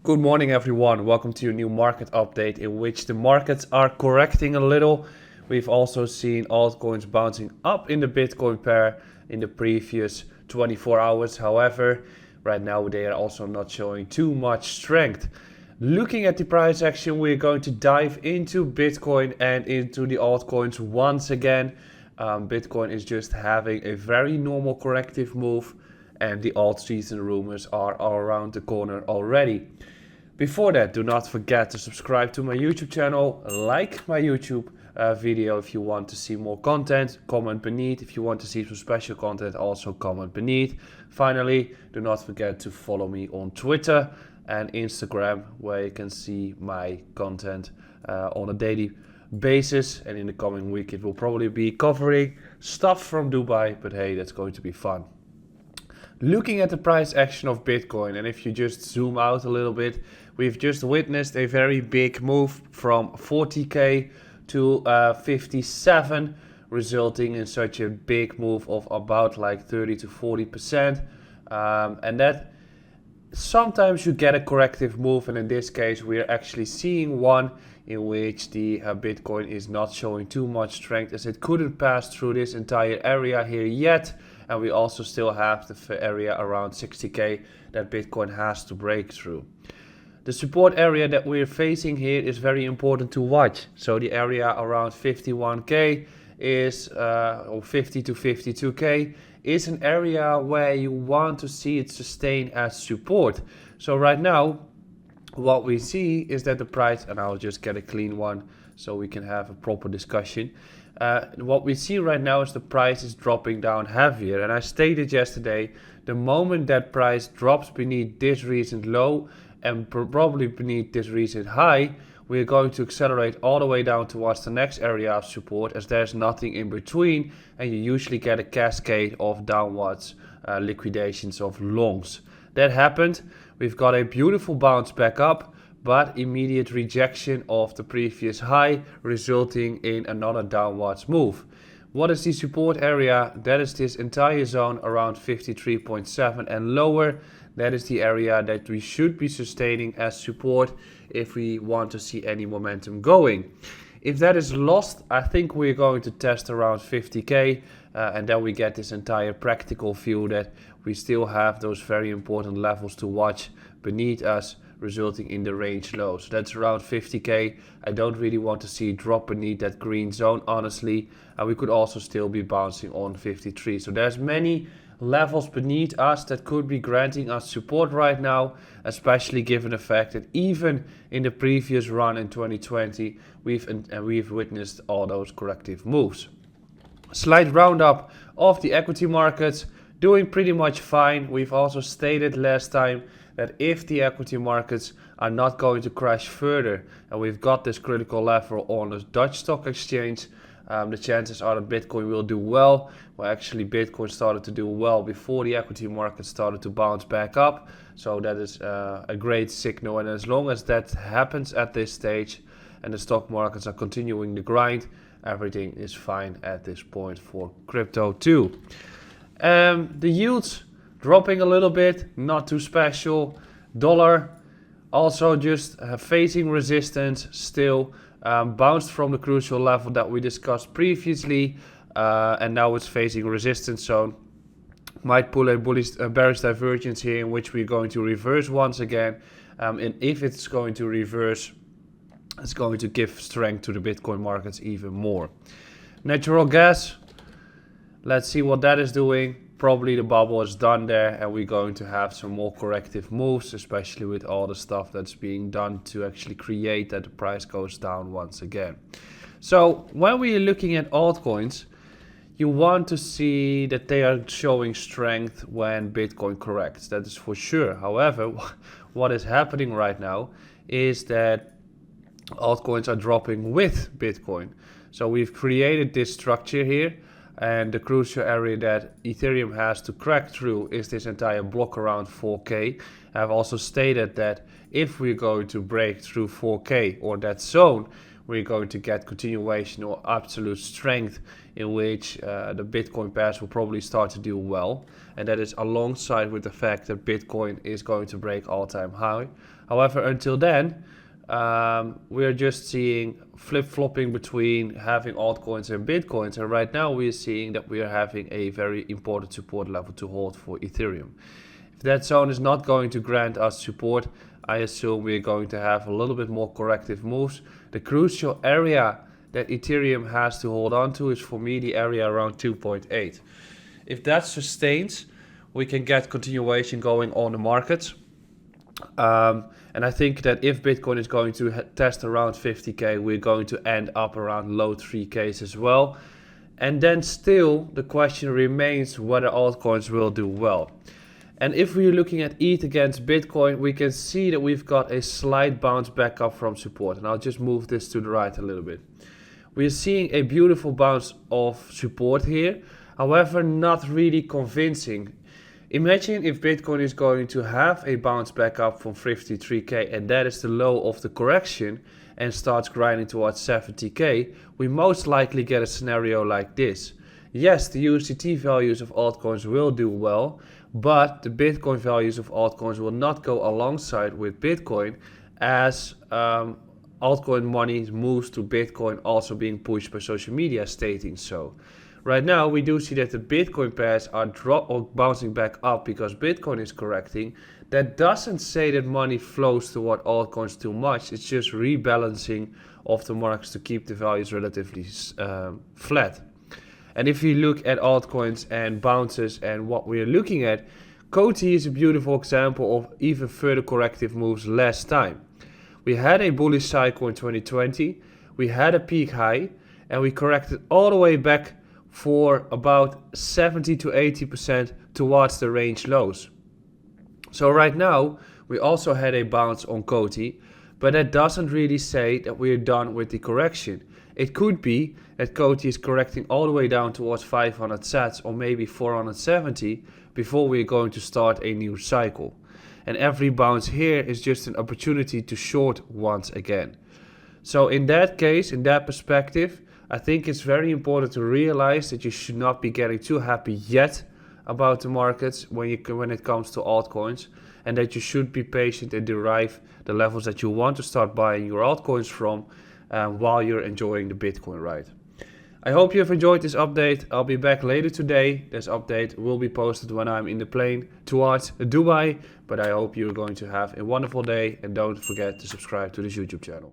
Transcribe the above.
Good morning everyone, welcome to a new market update in which the markets are correcting a little. We've also seen altcoins bouncing up in the Bitcoin pair in the previous 24 hours. However, right now they are also not showing too much strength. Looking at the price action, we're going to dive into Bitcoin and into the altcoins once again. Bitcoin is just having a very normal corrective move and the alt season rumors are all around the corner already. Before that, do not forget to subscribe to my YouTube channel, like my YouTube video if you want to see more content, comment beneath. If you want to see some special content, also comment beneath. Finally, do not forget to follow me on Twitter and Instagram, where you can see my content on a daily basis. And in the coming week, it will probably be covering stuff from Dubai, but hey, that's going to be fun. Looking at the price action of Bitcoin, and if you just zoom out a little bit, we've just witnessed a very big move from 40k to 57, resulting in such a big move of about like 30 to 40%. And that sometimes you get a corrective move, and in this case we are actually seeing one in which the Bitcoin is not showing too much strength, as it couldn't pass through this entire area here yet. And we also still have the area around 60k that Bitcoin has to break through. The support area that we're facing here is very important to watch. So the area around 51k is, or 50 to 52k, is an area where you want to see it sustain as support. So right now, what we see is that the price, and I'll just get a clean one so we can have a proper discussion. What we see right now is the price is dropping down heavier, and I stated yesterday, the moment that price drops beneath this recent low and probably beneath this recent high, we're going to accelerate all the way down towards the next area of support, as there's nothing in between, and you usually get a cascade of downwards liquidations of longs. That happened. We've got a beautiful bounce back up, but immediate rejection of the previous high, resulting in another downwards move. What is the support area? That is this entire zone around 53.7 and lower. That is the area that we should be sustaining as support if we want to see any momentum going. If that is lost, I think we're going to test around 50k, and then we get this entire practical view that we still have those very important levels to watch beneath us, resulting in the range low. So that's around 50k. I don't really want to see it drop beneath that green zone, honestly. And we could also still be bouncing on 53. So there's many levels beneath us that could be granting us support right now, especially given the fact that even in the previous run in 2020, we've witnessed all those corrective moves. Slight roundup of the equity markets, doing pretty much fine. We've also stated last time that if the equity markets are not going to crash further, and we've got this critical level on the Dutch stock exchange, the chances are that Bitcoin will do well. Well, actually Bitcoin started to do well before the equity market started to bounce back up. So that is a great signal, and as long as that happens at this stage and the stock markets are continuing the grind, everything is fine at this point for crypto too. The yields dropping a little bit, not too special. Dollar also just facing resistance still. Bounced from the crucial level that we discussed previously, and now it's facing resistance zone. Might pull a bearish divergence here, in which we're going to reverse once again. And if it's going to reverse, it's going to give strength to the Bitcoin markets even more. Natural gas, let's see what that is doing. Probably the bubble is done there, and we're going to have some more corrective moves, especially with all the stuff that's being done to actually create that the price goes down once again. So when we are looking at altcoins, you want to see that they are showing strength when Bitcoin corrects. That is for sure. However, what is happening right now is that altcoins are dropping with Bitcoin. So we've created this structure here, and the crucial area that Ethereum has to crack through is this entire block around 4K. I've also stated that if we're going to break through 4K or that zone, we're going to get continuation or absolute strength in which the Bitcoin pairs will probably start to do well. And that is alongside with the fact that Bitcoin is going to break all-time high. However, until then, we're just seeing flip-flopping between having altcoins and Bitcoins. And right now we're seeing that we are having a very important support level to hold for Ethereum. If that zone is not going to grant us support, I assume we're going to have a little bit more corrective moves. The crucial area that Ethereum has to hold on to is for me the area around 2.8. If that sustains, we can get continuation going on the markets. And I think that if Bitcoin is going to test around 50k, we're going to end up around low 3k's as well. And then still the question remains whether altcoins will do well. And if we're looking at ETH against Bitcoin, we can see that we've got a slight bounce back up from support. And I'll just move this to the right a little bit. We're seeing a beautiful bounce of support here. However, not really convincing. Imagine if Bitcoin is going to have a bounce back up from 53k and that is the low of the correction and starts grinding towards 70k, we most likely get a scenario like this. Yes, the USDT values of altcoins will do well, but the Bitcoin values of altcoins will not go alongside with Bitcoin as altcoin money moves to Bitcoin, also being pushed by social media stating so. Right now, we do see that the Bitcoin pairs are bouncing back up because Bitcoin is correcting. That doesn't say that money flows toward altcoins too much. It's just rebalancing of the markets to keep the values relatively flat. And if you look at altcoins and bounces and what we're looking at, COTI is a beautiful example of even further corrective moves last time. We had a bullish cycle in 2020, we had a peak high, and we corrected all the way back for about 70 to 80% towards the range lows. So right now, we also had a bounce on COTI, but that doesn't really say that we're done with the correction. It could be that COTI is correcting all the way down towards 500 sats or maybe 470 before we're going to start a new cycle. And every bounce here is just an opportunity to short once again. So in that case, in that perspective, I think it's very important to realize that you should not be getting too happy yet about the markets when it comes to altcoins, and that you should be patient and derive the levels that you want to start buying your altcoins from while you're enjoying the Bitcoin ride. I hope you have enjoyed this update. I'll be back later today. This update will be posted when I'm in the plane towards Dubai, but I hope you're going to have a wonderful day and don't forget to subscribe to this YouTube channel.